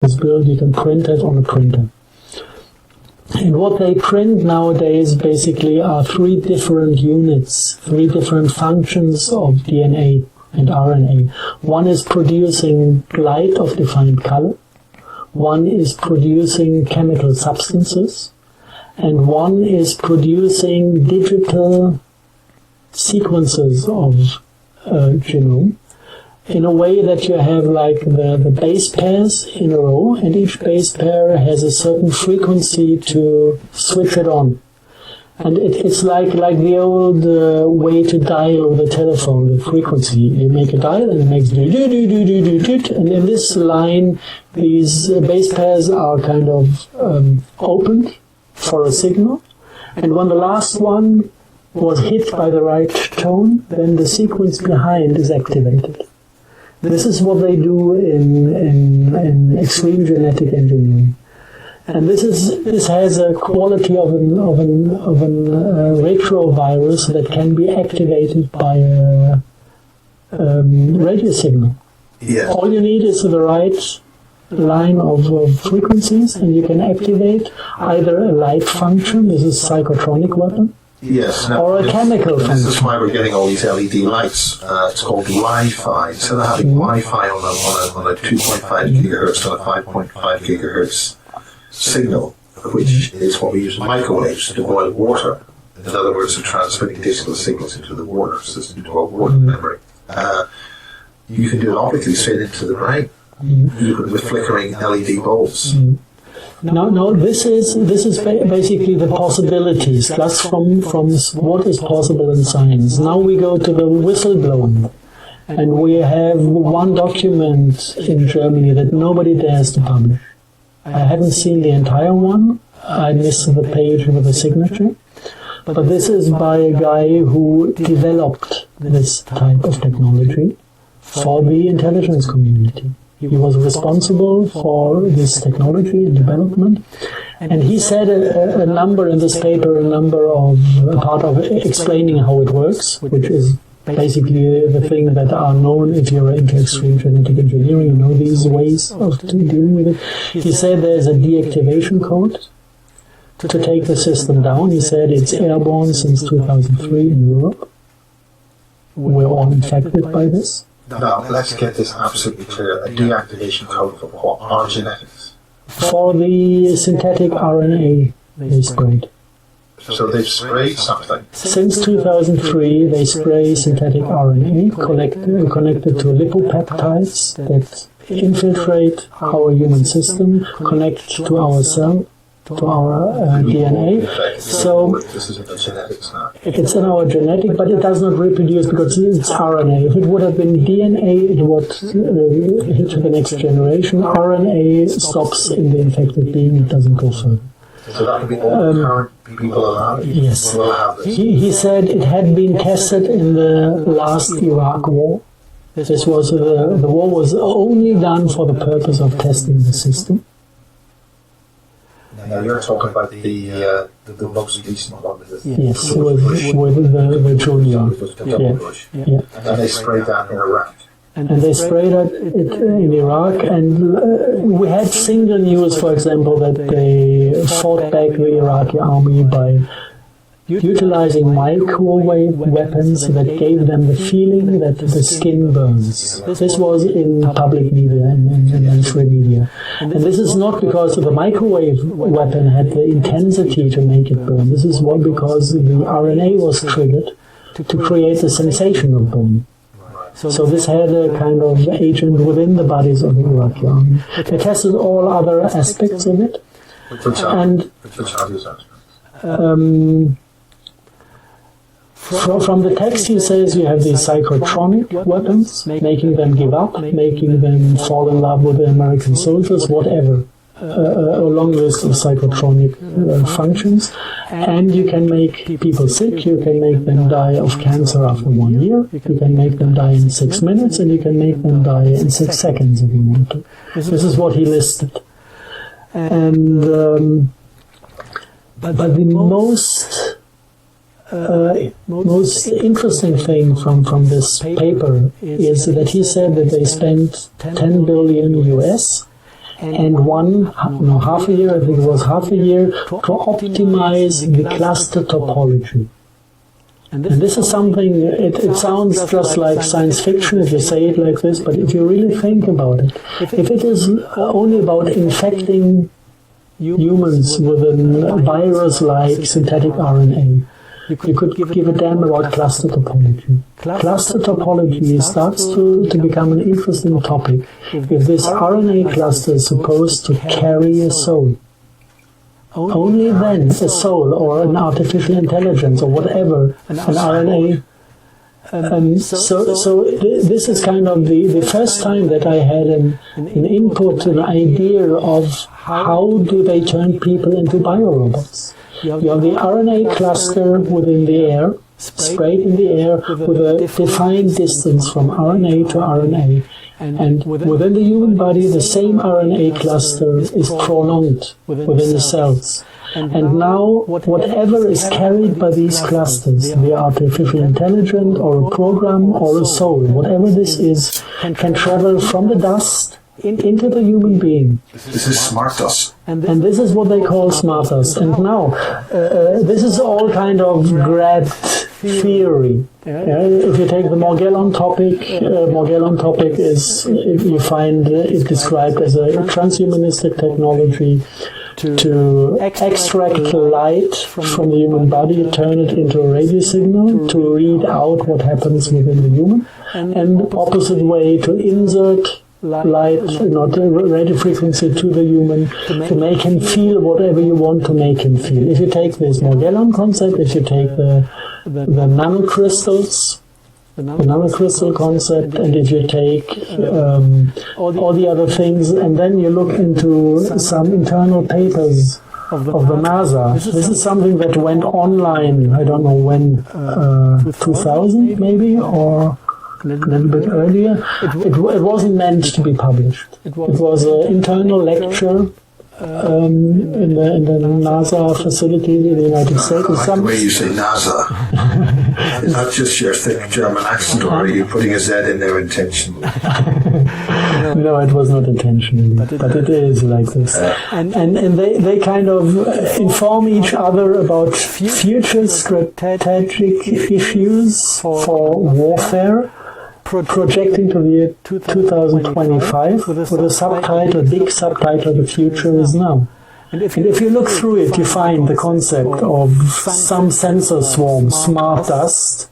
is built, you can print it on a printer. And what they print nowadays basically are three different units, three different functions of DNA and RNA. One is producing light of defined color, one is producing chemical substances, and one is producing digital sequences of genome in a way that you have like the base pairs in a row, and each base pair has a certain frequency to switch it on. And it's like the old way to dial the telephone, the frequency. You make a dial and it makes do-do-do-do-do-do-do. And in this line, these base pairs are kind of opened for a signal. And when the last one was hit by the right tone, then the sequence behind is activated. This is what they do in extreme genetic engineering. And this has a quality of an retrovirus that can be activated by a radio signal. Yes. All you need is the right line of frequencies, and you can activate either a light function, this is psychotronic weapon, yes, or a chemical function. This is why we're getting all these LED lights. It's called Wi-Fi. Instead of having Wi-Fi on a 2.5 gigahertz and a 5.5 gigahertz signal, which is what we use microwaves to boil water. In other words, to transmitting digital signals into the water system, into a water memory. You can do it optically straight into the brain, even with flickering LED bulbs. No, this is basically the possibilities. That's from what is possible in science. Now we go to the whistleblowing. And we have one document in Germany that nobody dares to publish. I haven't seen the entire one. I missed the page with the signature. But this is by a guy who developed this type of technology for the intelligence community. He was responsible for this technology and development. And he said a number in this paper, a part of explaining how it works, which is basically the thing that are known if you're into extreme genetic engineering, you know these ways of dealing with it. He said there's a deactivation code to take the system down. He said it's airborne since 2003 in Europe. We're all infected by this. Now, let's get this absolutely clear. A deactivation code for what? Our genetics? For the synthetic RNA they sprayed. So they've sprayed something. Since 2003, they spray synthetic RNA connected to lipopeptides that infiltrate our human system, connect to our cell, to our DNA. So this is in the genetics now. it's in our genetic, but it does not reproduce because it's RNA. If it would have been DNA, it would hit to the next generation. RNA stops in the infected being, it doesn't go further. So that would be all the current people around. Yes. Will have this. He said it had been tested in the last Iraq war. This was the war was only done for the purpose of testing the system. Now you're talking about the most recent one. Yes, with the Julian. Yeah. And then they sprayed that in Iraq. And they sprayed it in Iraq, and we had single news, for example, that they fought back the Iraqi army by utilizing microwave weapons that gave them the feeling that the skin burns. This was in public media and mainstream media. And this is not because the microwave weapon had the intensity to make it burn. This is because the RNA was triggered to create the sensation of burn. So this had a kind of agent within the bodies of the Iraqi army. They tested all other aspects of it. And from the text he says you have these psychotronic weapons, making them give up, making them fall in love with the American soldiers, whatever. A long list of psychotronic functions, and you can make people sick, you can make them die of cancer after 1 year, you can make them die in 6 minutes, and you can make them die in 6 seconds if you want to. This is what he listed. And but the most interesting thing from this paper is that he said that they spent 10 billion US and half a year, I think it was half a year, to optimize the cluster topology. And this is something, it sounds just like science fiction if you say it like this, but if you really think about it, if it is only about infecting humans with a virus-like synthetic RNA, you could give a damn about cluster topology. Cluster topology starts to become an interesting topic if this RNA cluster is supposed to carry a soul. Only then a soul or an artificial intelligence or whatever, an RNA. So this is kind of the first time that I had an input, an idea of how do they turn people into biorobots. You have the RNA cluster within the air, sprayed in the air with a defined distance from RNA to RNA. And within the human body, the same RNA cluster is prolonged within the cells. And now, whatever is carried by these clusters, the artificial intelligence or a program or a soul, whatever this is, can travel from the dust into the human being. This is smart dust. And this is what they call smart dust. And now, this is all kind of grad theory. If you take the Morgellon topic is, if you find it described as a transhumanistic technology to extract light from the human body, turn it into a radio signal to read out what happens within the human, and opposite way to insert light, not radio frequency, to the human to make him feel whatever you want to make him feel. If you take this Morgellon concept, if you take the nanocrystals, the nanocrystal concept, and if you take all the other things, and then you look into some internal papers of the NASA. This is something that went online, I don't know when, 2000 maybe, or a little bit earlier. It wasn't meant to be published. It was an internal lecture in the NASA facility in the United States. I like the way you say NASA. Is that just your thick German accent, or are you putting a Z in there intentionally? No, it was not intentionally, but it is like this. And they kind of inform each other about future strategic issues for warfare, projecting to the year 2025 with a big subtitle, "The Future is Now." And if you look through it, you find the concept of some sensor swarm, smart dust.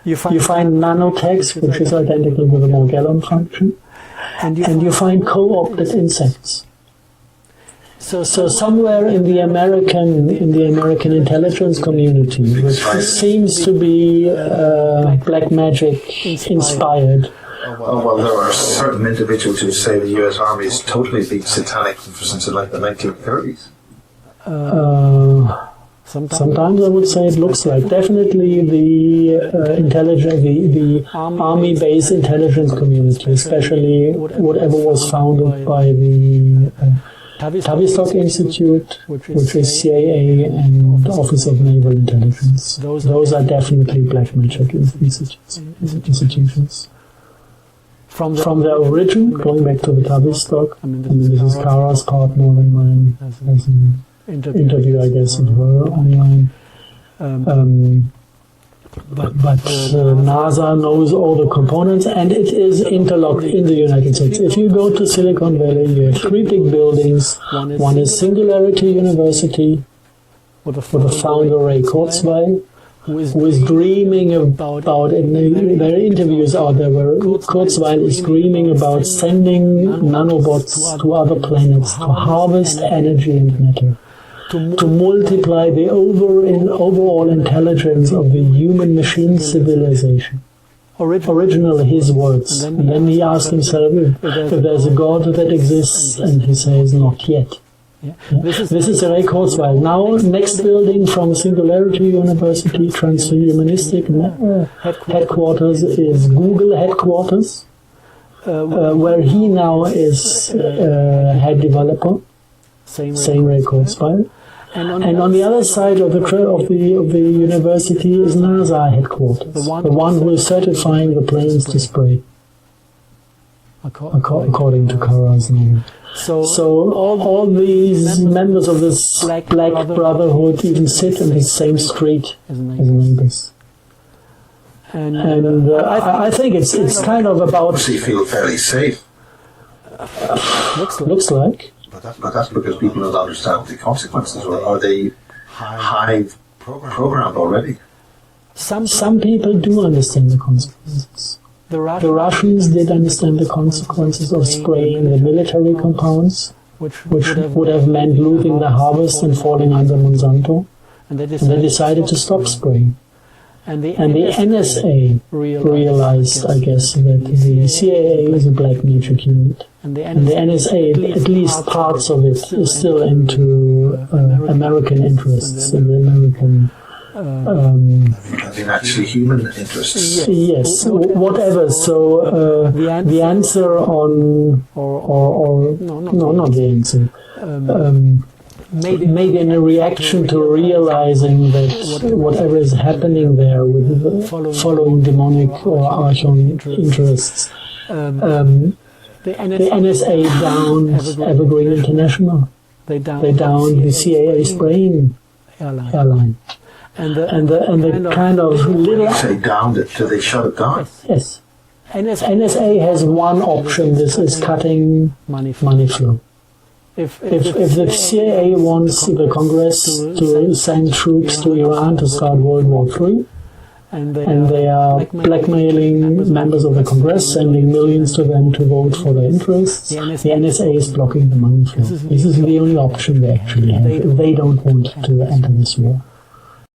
You find nanotech, which is identical with the Morgellon function, and you find co-opted insects. So somewhere in the American intelligence community, which seems to be black magic inspired. Well, there are certain individuals who say the U.S. Army is totally been satanic since like the 1930s. Sometimes I would say it looks like. Definitely the the army-based intelligence community, especially whatever was founded by the Tavistock Institute, which is CIA and Office of Naval Intelligence. Those are definitely black magic institutions. From their origin, going back to the Tavistock, I mean, this is Kara's part more than mine. There's an interview, I guess, with her online. But NASA knows all the components, and it is interlocked in the United States. If you go to Silicon Valley, you have three big buildings. One is Singularity University, with the founder Ray Kurzweil, who is dreaming about, and there are interviews out there where Kurzweil is dreaming about sending nanobots to other planets to harvest energy and matter, to multiply the overall intelligence of the human-machine civilization. Originally his words. And then he asked himself if there's a God that exists, and he says, not yet. Yeah. This is Ray Kurzweil. Now, next building from Singularity University, Transhumanistic headquarters, is Google headquarters, where he now is head developer. Same Ray Kurzweil. And on the other side of the university is NASA headquarters, the one who is certifying the planes to spray, according to Kara's novel. So all these members of this Black Brotherhood even sit in the same street as neighbors. And I think it's kind of about... So you feel fairly safe. Looks like. But that's because people don't understand the consequences, or are they hive programmed already? Some people do understand the consequences. The Russians did understand the consequences of spraying the military compounds, which would have meant losing the harvest and falling under Monsanto. And they decided to stop spraying. And the NSA realized, I guess, that the CIA is a black magic unit. And the NSA, at least parts of it, is still into American interests and the American... actually human interests. Yes, whatever. So the answer on... No, not the answer. Maybe in a reaction to realizing that whatever is happening there with following demonic or archon interests, the NSA downed Evergreen International. They downed the CIA spraying airline. And the kind of little... Say downed it, so they shut it down? Yes. NSA has one option, this is cutting money flow. If the CIA wants the Congress to send troops to Iran to start World War III, and they are blackmailing members of the Congress, sending millions to them to vote for their interests, the NSA is blocking the money flow. This is the only option they actually have. They don't want to enter this war.